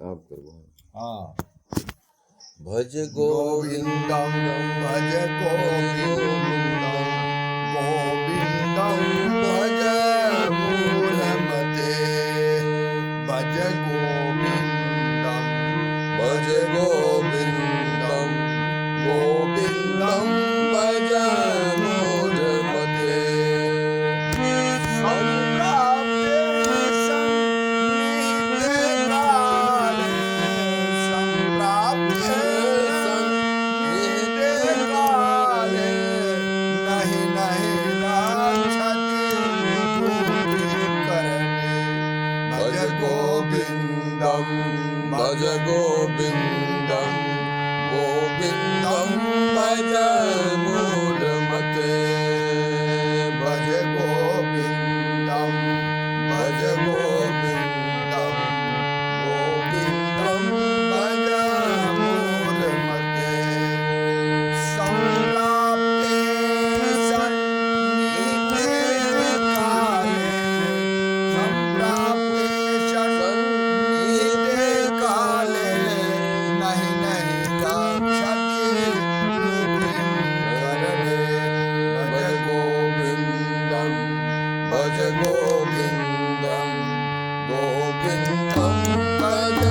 आप करो। हाँ। भज गोविंदम भज गोविंदम गोविंदम भज मूढ़मते भज गोविंदम भज गोविंदम गोविंदम भज मूढ़मते भज गोविंदम भज गोविंदम गोविंदम भज मूढ़मते भज गोविंदम भज गोविंदम गोविंदम भज मूढ़मते संप्राप्ते सन्निहिते काले संप्राप्ते सन्निहिते काले नहीं नहीं गच्छति करणे भज गोविंदम भज गोविंदम गोविंदम भज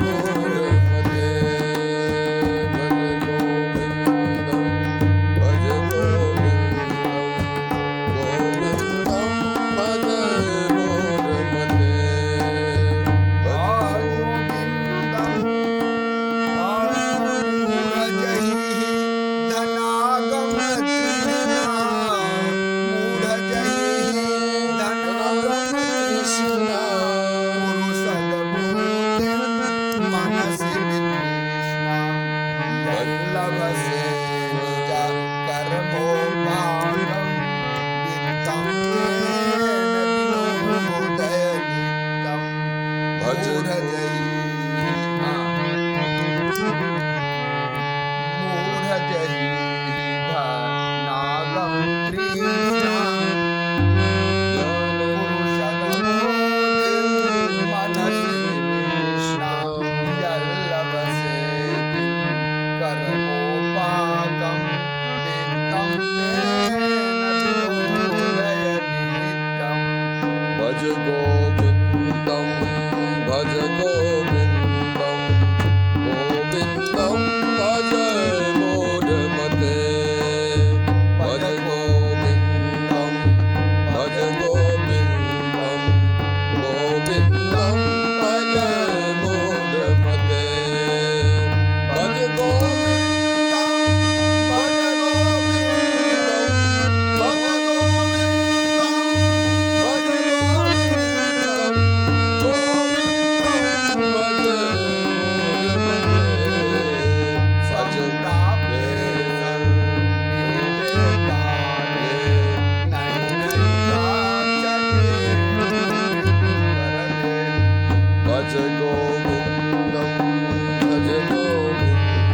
मूढ़मते भज गोविंदम भज गोविंदम गोविंदम भज मूढ़मते भज भज भज गोविंदम भज गोविंदम गोविंदम भज मूढ़मते भज गोविंदम भज गोविंदम गोविंदम भज मूढ़मते भज गोविंदम भज गोविंदम भज गोविंदम भज गोविंदम गोविंदम भज भज गोविंदम भज गोविंदम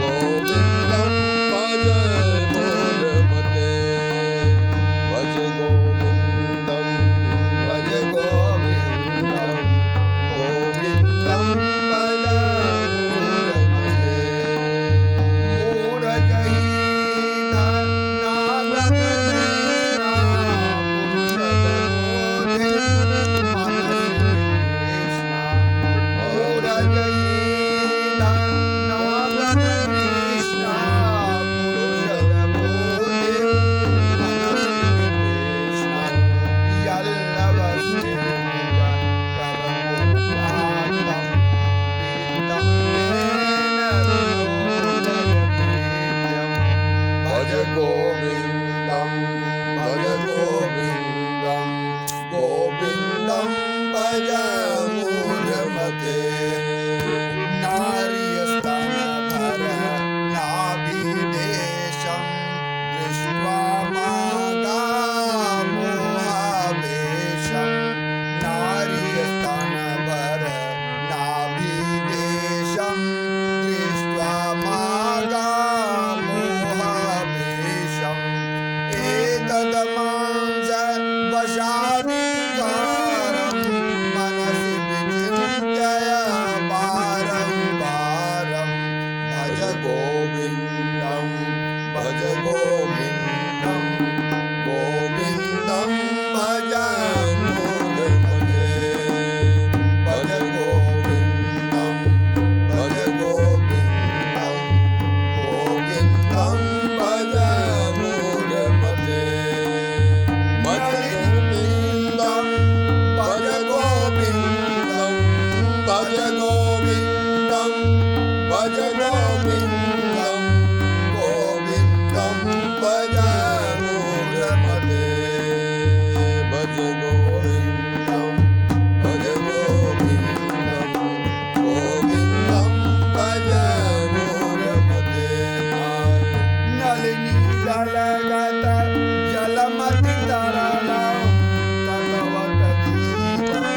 गोविंदम भज मूढ़मते भज गोविंदम भज गोविंदम गोविंदम भज मूढ़मते भज गोविन्दं भज गोविन्दं गोविन्दं भज मूढमते भज गोविन्दं भज गोविन्दं गोविन्दं भज मूढमते नलिनी दलगत जलमति तरलौ तदवत जीवम्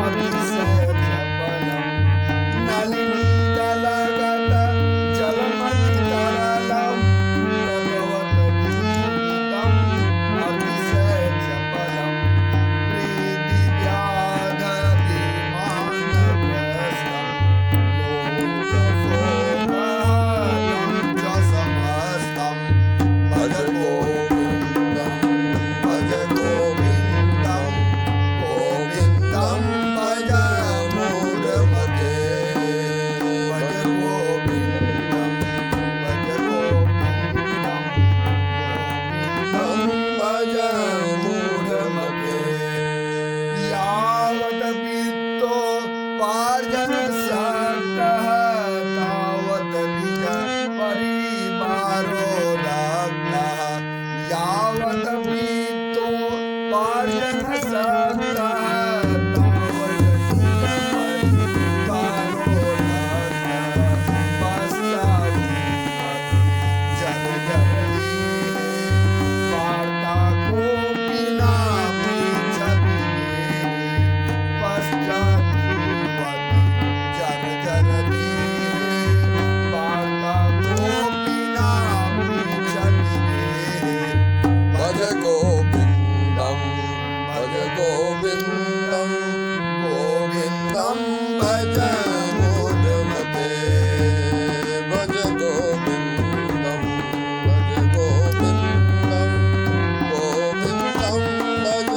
अतिशय चपलम् नलिनी दलगत जलमति तरलौ तदवत जीवितम् अतिशय चपलम् प्रीति व्याध विमानग्रस्तम् लोकशोकहरणं च समस्तम् भज गोविन्दं भज गोविन्दं गोविन्दं भज मूढमते भज गोविन्दं भज गोविन्दं भज मूढमते यावत् वित्तो पार्जनसक्तः तावत् निज परिवारो रक्तः यावत् वित्तो पार्जनसक्तः तावत् निज परिवारो रक्तः पश्चात् जग जननी वार्ता कोऽपि न पृच्छति पश्चात् जग जननी वार्ता कोऽपि न पृच्छति भज गोविन्दं भज गोविन्दं गोविन्दं भज मूढमते भज गोविन्दं भज गोविन्दं गोविन्दं भज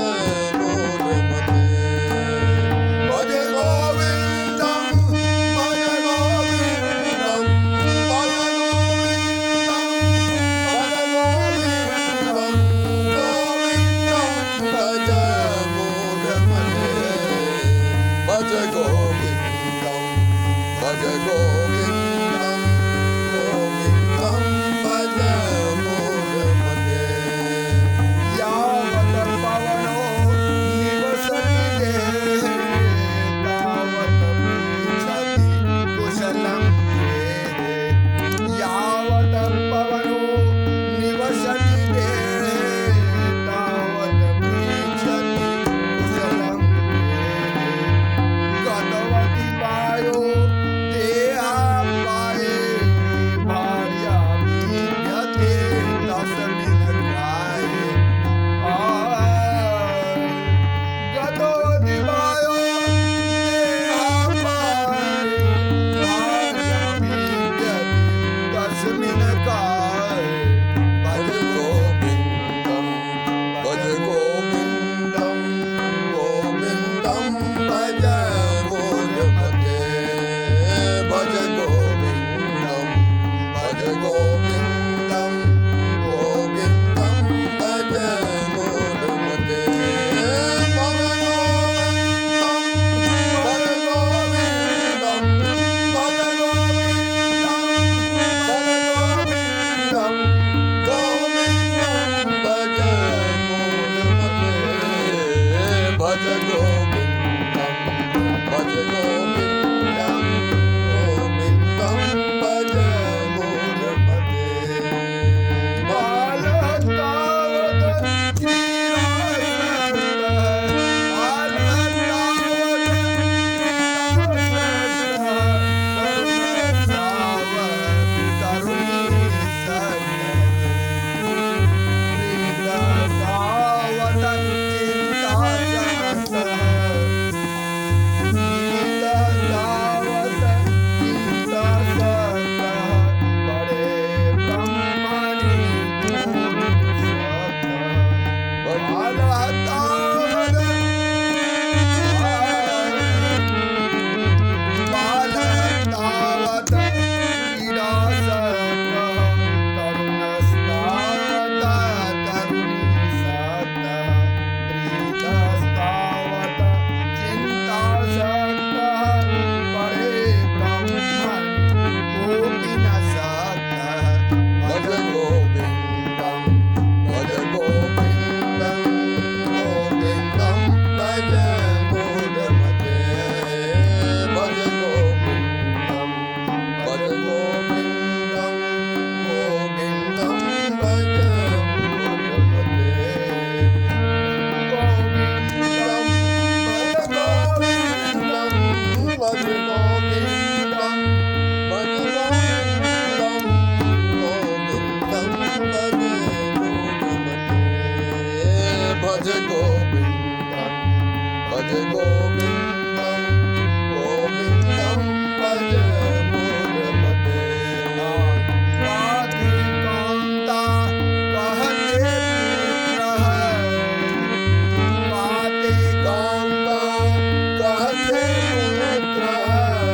मूढमते भज गोविन्दं भज गोविन्दं भज गोविन्दं भज गोविन्दं भज गोविन्दं गोविन्दं भज मूढमते यावत् पवनो निवसति देहे तावत् पृच्छति कुशलं देहे यावत् पवनो निवसति देहे तावत् पृच्छति कुशलं देहे गतवति वायो देहा भज गोविंदम भज गोविंदम गोविंदम भज गोविंदम भज गोविंदम गोविंदम भज मूढ़मते कांता कहते पुत्र है काते कांता कहते पुत्र है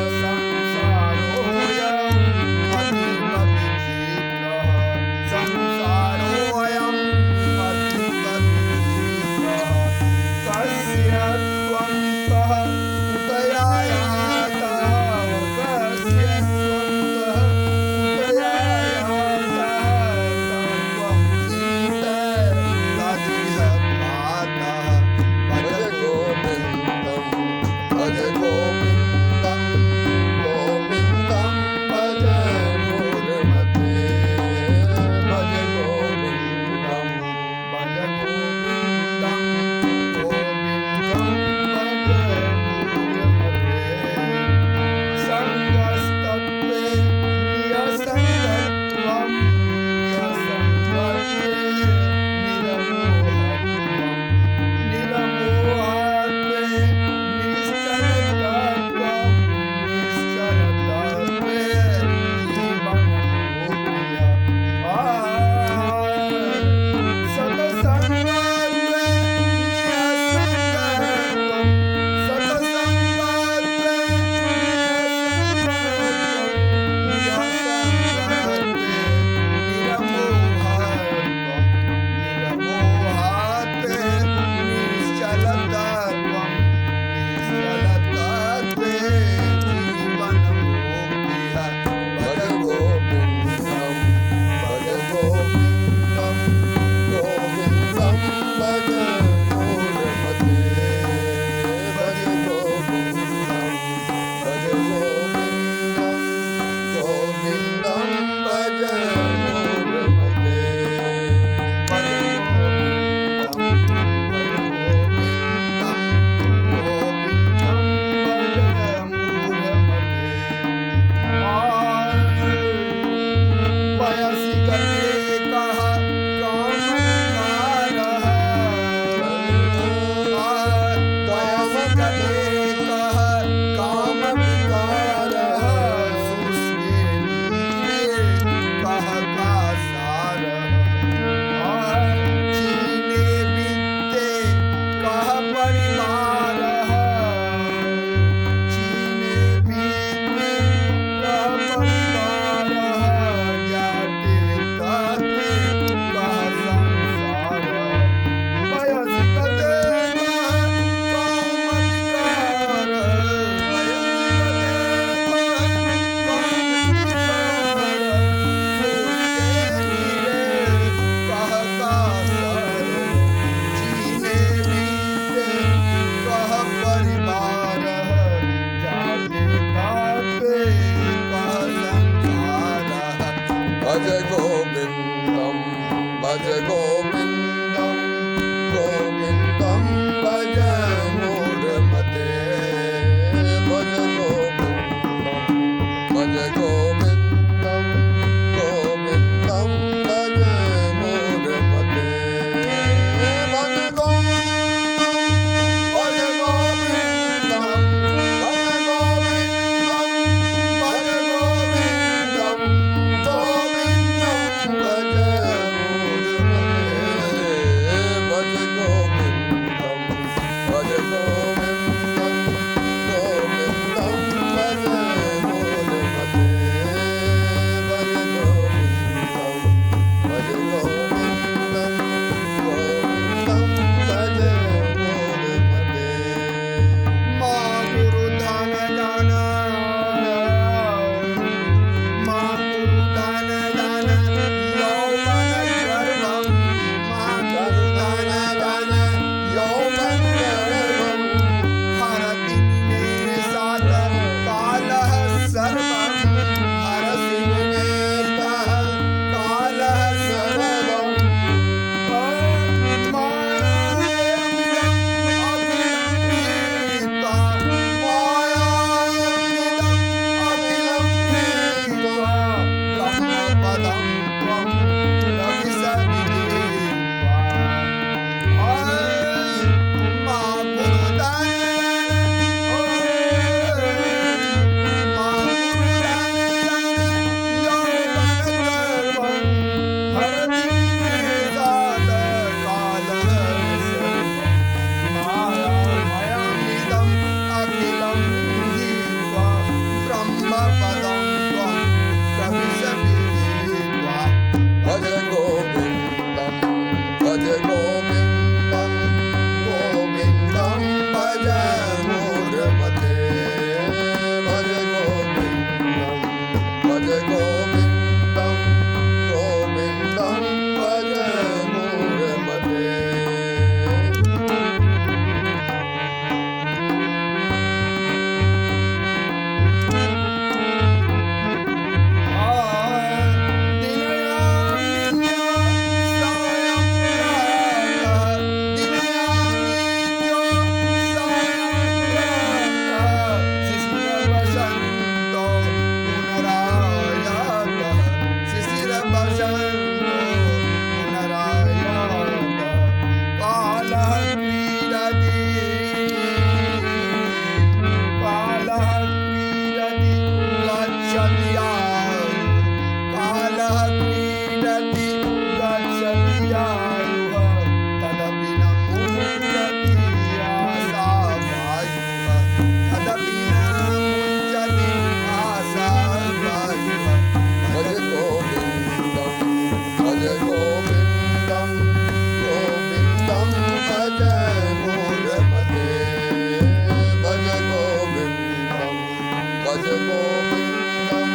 भज गोविन्दं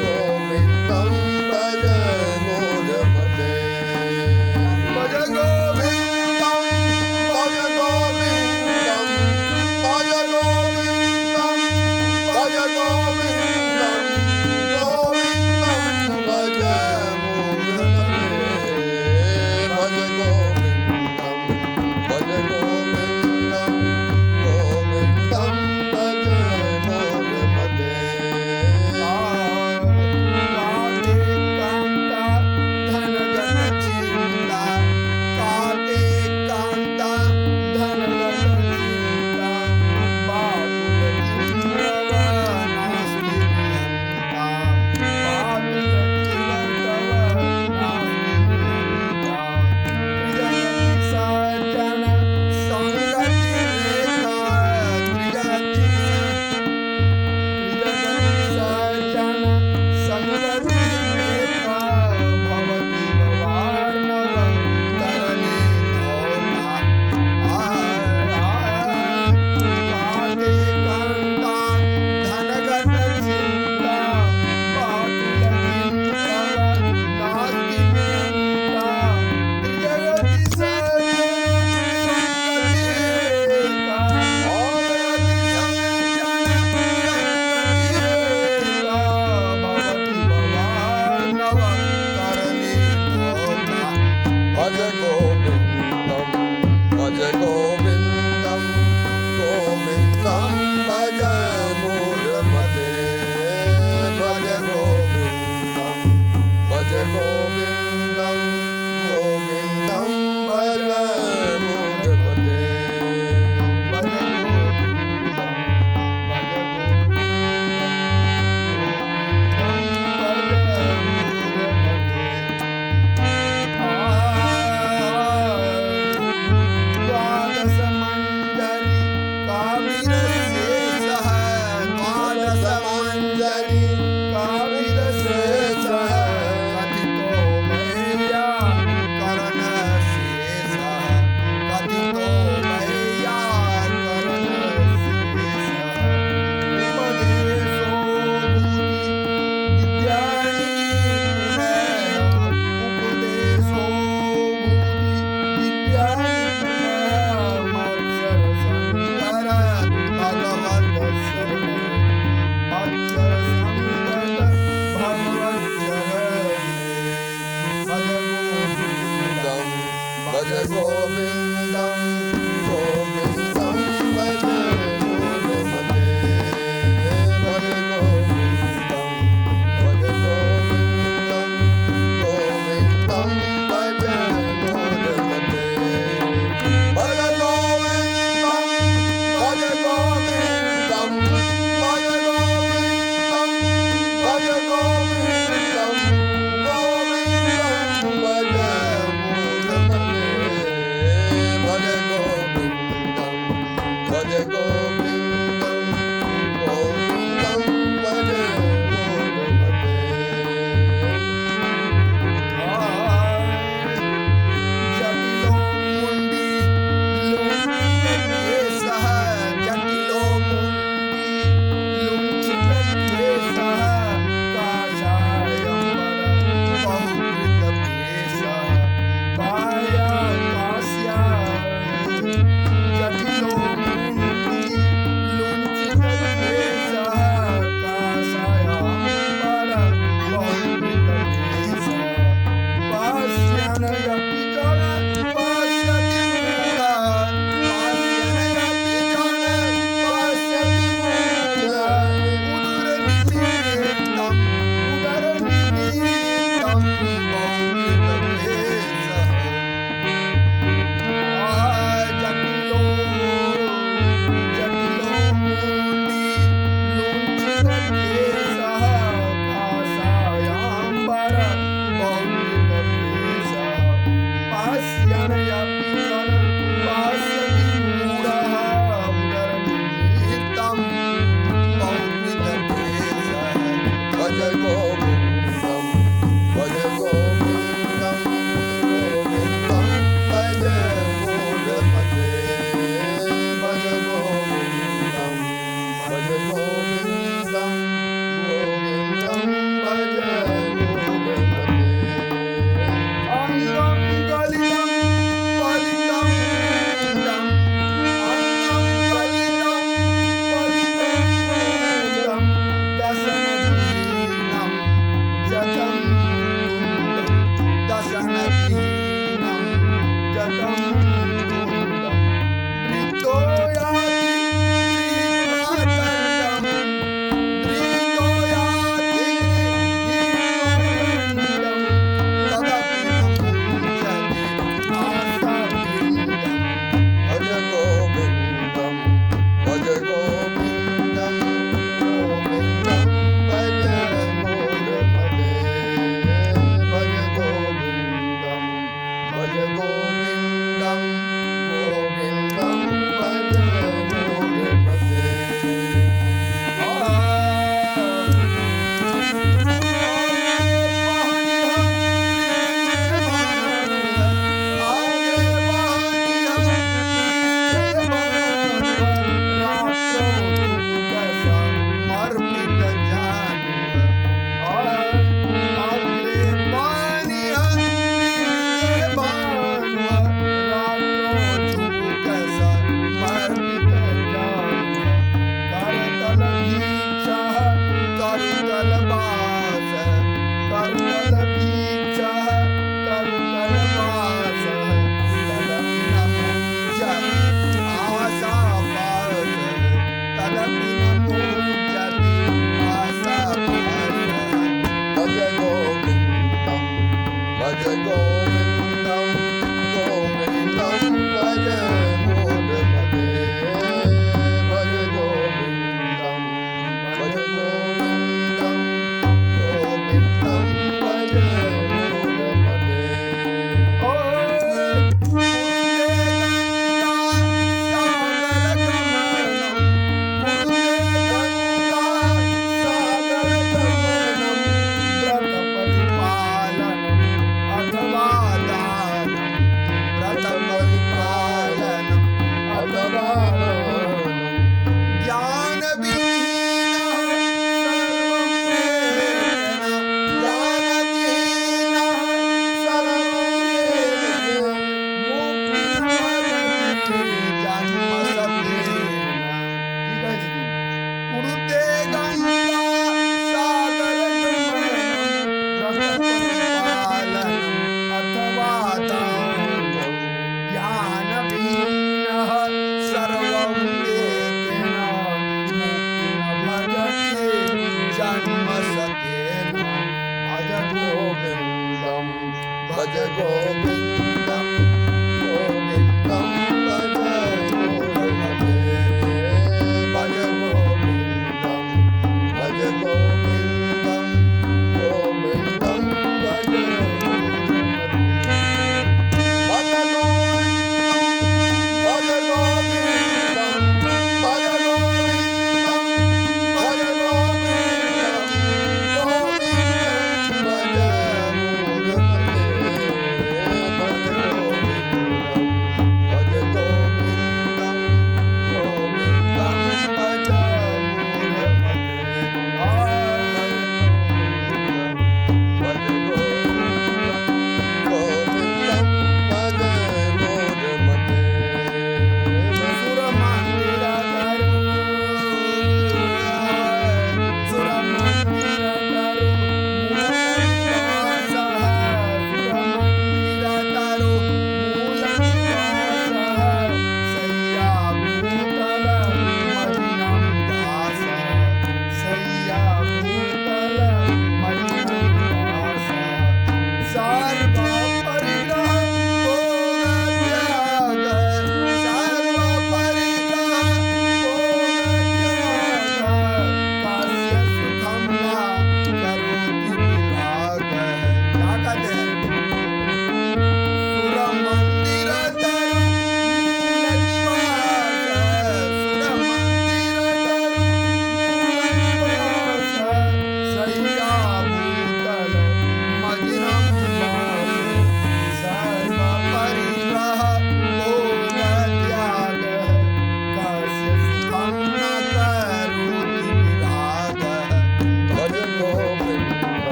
गोविन्दं भज मूढमते भज गोविन्दं भज गोविन्दं भज गोविन्दं भज गोविन्दं गोविन्दं भज मूढमते भज गोविन्दं भज गोविन्दं गोविन्दं भज मूढमते काटे कांता धन गण चिंता बाबुल चिंता नास्ति नियंता बाबुल चिंता सज्जन संगति रेखा त्रिजगति सज्जन संगति रेखा भवति भवार्णव तरणे नौका काटे कांता धनगत चिंता बाटुल चिंता नास्ति नियंता त्रिजगति भज गोविन्दं भज गोविन्दं गोविन्दं भज मूढमते भज गोविन्दं भज गोविन्दं गोविन्दं भज मूढमते द्वादश मंजरी काबिर शेषः द्वादश मंजरी काबिर शेषः कथितो मय्या करण शेषः कथितो मय्या करण शेषः उपदेशो भूति विद्यानि उपदेशो भूति विद्यानि मत्सर संकर भगवत शरण मत्सर संकर भगवत चरण भज गोविन्दं गोविन्दं भज मूढमते भज गोविन्दं भज गोविन्दं गोविन्दं भज मूढमते भज गोविन्दं भज गोविन्दं भज गोविन्दं भज गोविन्दं गोविन्दं भज मूढमते भज गोविन्दं भज गोविन्दं गोविन्दं भज मूढमते जटिलो मुंडी लुंठित केशः जटिलो मुंडी लुंठित केशः काषायंबर बहुकृत केशः काया कास्या जटिलो मुंडी लुंठित केशः काषायंबर बहुकृत केशः पास्यनयपि जन पास्यति मूढः पास्यनयपि जन पास्यति मूढः उदरनिमित्तं बहुकृतक्लेशः जटिलो मुंडी लुंठित केशः काषायंबर बहुकृत केशः पास्यनयपि जन पास्यति मूढः उदरनिमित्तं बहुकृतक्लेशः भज गोविन्दं भज गोविन्दं गोविन्दं भज मूढमते भज गोविन्दं भज गोविन्दं जन्मसतेन भज गोविन्दं भज गोविन्दं गोविन्दं भज गोविन्दे भज गोविन्दं भज गोविन्दं गोविन्दं भज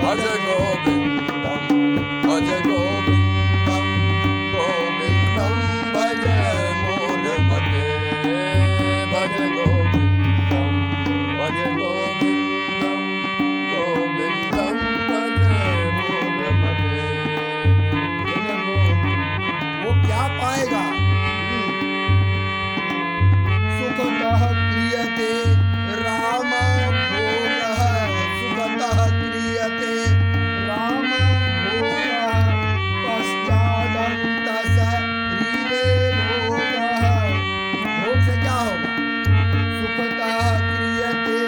भज गोविंदम भज गोविंदम गोविंदम भज मूलमते भज गोविंदम भज गोविंदम गोविंदम भज मूलमते वो क्या पाएगा? सुखतः क्रियते राम भोगः, सुखतः क्रियते राम भोगः, पश्चादन्तः शरीरे भोगः। भोग से क्या होगा? सुखतः क्रियते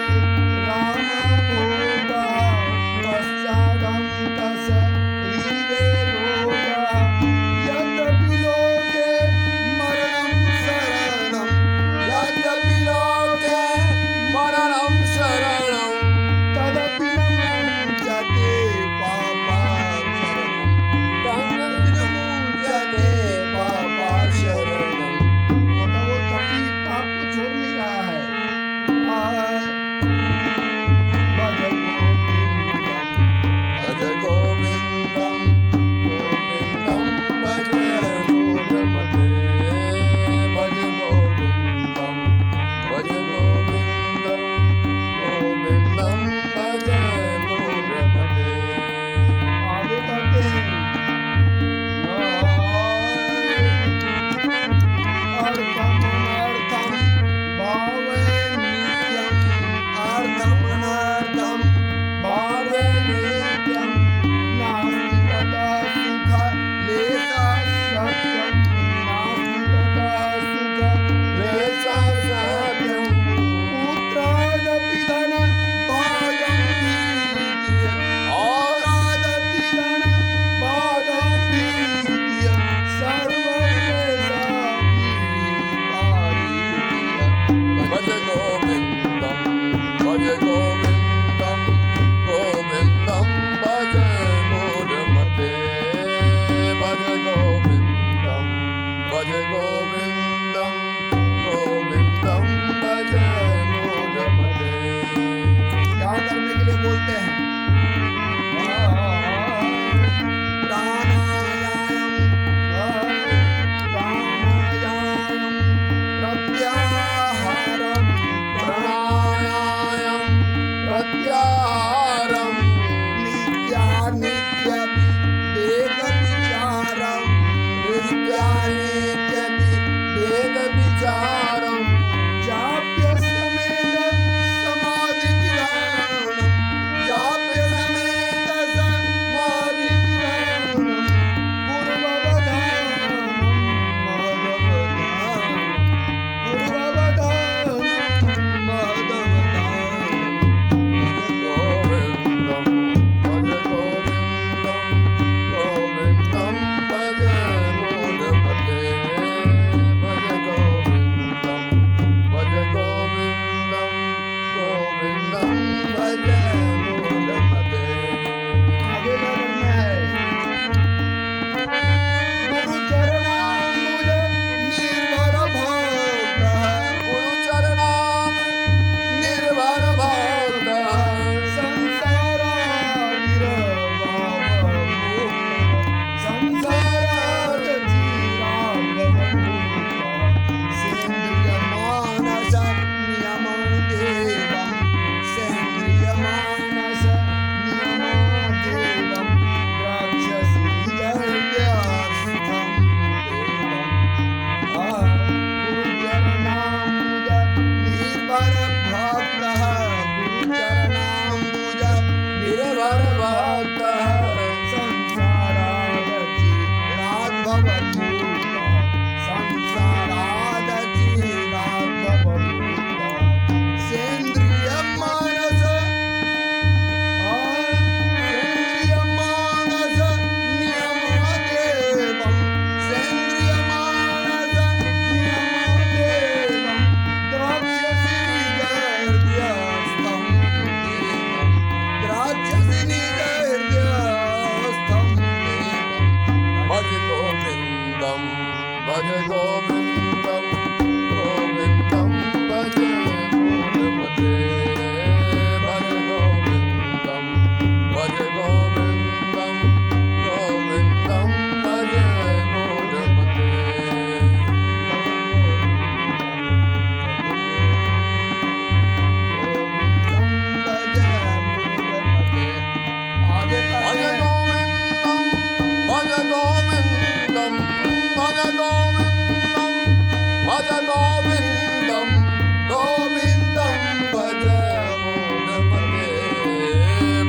राम भोगः, पश्चादन्तः शरीरे भोगः। यद्यपि लोके मरणं शरणं, यद्यपि लोके मरणं शरणं तदपि न मुञ्चते पापाचरणं, तदपि न मुञ्चते पापाचरणं। मतलब वो कभी पाप को छोड़ नहीं रहा है। भज गोविंदम गोविंदम भज मूलमते भज गोविंदम भज गोविंदम गोविंदम भज मूलमते। आगे कहते हैं अर्थम अनर्थम भावे नित्यम, अर्थम अनर्थम भावे नित्यम, नास्ति ततः सुख लेशः सत्यम, नास्ति ततः सुख लेशः सत्यं पुत्रादपि धन भागं भीत्य, पुत्रादपि धन भागं भीत्य, सर्वक्लेशाभिपारीत्य। भज गोविंदम भज गोविंदम गोविंदम भज मूलमते भज गोविंदम भज गोविंदम गोविंदम भज मूलमते। क्या करने के लिए बोलते हैं? प्राणायाम प्राणायाम प्रत्याहारम प्राणायाम प्रत्याहारम नित्यानित्य वेद विचारम, नित्यानित्यपि वेद विचारम जाप्य समेत समाधि विधानम, जाप्य समेत समाधि विधानम, पूर्ववधानम महदवधानम, पूर्ववधानम महदवधानम।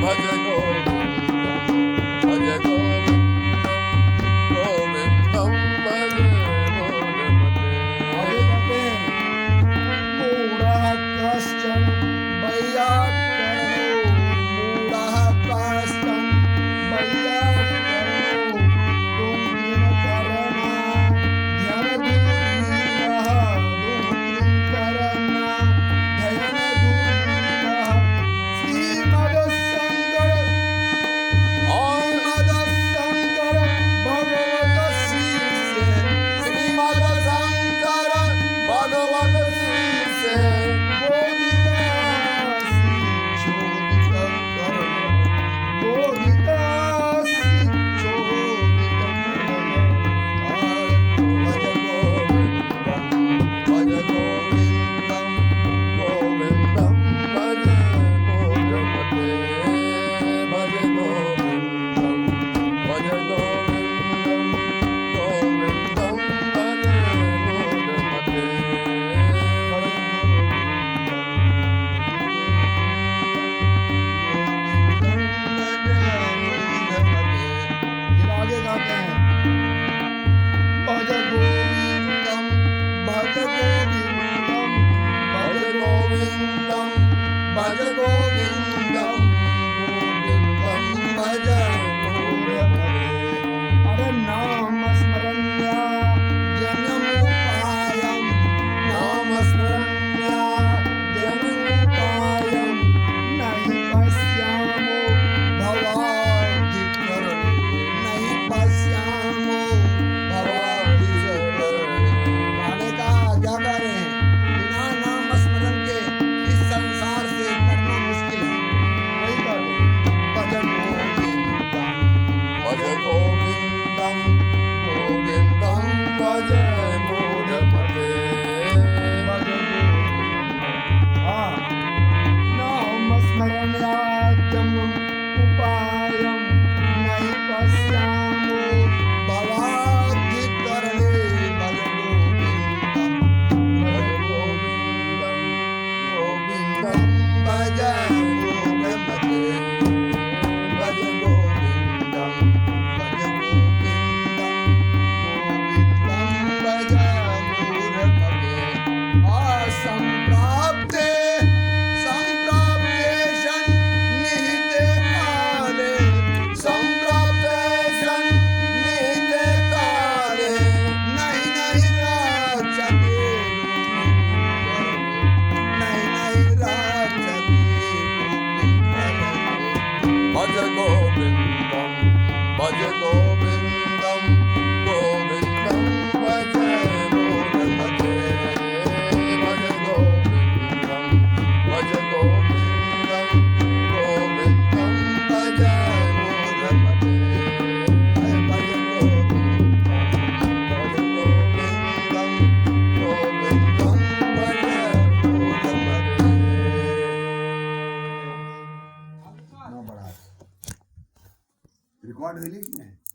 भज गोविंदम भज गोविंदम गोविंदम भज गोविंदमते आगे कहते हैं मूढ़ः कश्चन वैयाकरणो मूढ़ः कश्चन वैयाकरणो डोंगिन करना ध्यान दूरिनः डोंगिन करना ध्यान दूरिनः श्रीमद्शंकर भगवत शिष्य श्रीमद शंकर भगवत शिष्य भज गोविंदम भज गोविंदम गोविंदम भज गोविंदमते भज गोविंदम भज गोविंदम गोविंदम भज गोविंदमते आगे गाते हैं भज गोविंदम भज गोविंदम भज गोविंदम भज गोविंदम गोविंदम भज गोविंदमते अरे नाम स्मरण्या जनमुपायम नाम स्मरण्या जनमुपायम नहीं पश्यामो भवाधिकरणे नहीं पश्यामो भवाधिकरणे गाने का क्या कह रहे हैं बिना नाम स्मरण के इस संसार से करना मुश्किल है वही कर रहे हैं भजन गोविंदम भज गोविंदम गोविंदम भज गोविंदमते हाँ नाम स्मरण्याद्यम उपायम नहीं पश्यामो भवाधिकरणे भज गोविंदम भज गोविंदम गोविंदम भज गोविंदमते भज गोविंदम भज गोविंदम गोविंदम भज गोविंदमते असंप्राप्ते संप्राप्ते सन्निहिते काले संप्राप्ते सन्निहिते काले नहीं नहीं राचते नहीं राचते भज गोविंदम भज गोविंदम गोविंदम भज गोविंदमते भज गोविंदम भज गोविंदम गोविंदम भज गोविंदमते भज गोविंदम गोविंदम भज गोविंदमते रिकॉर्ड हुई नहीं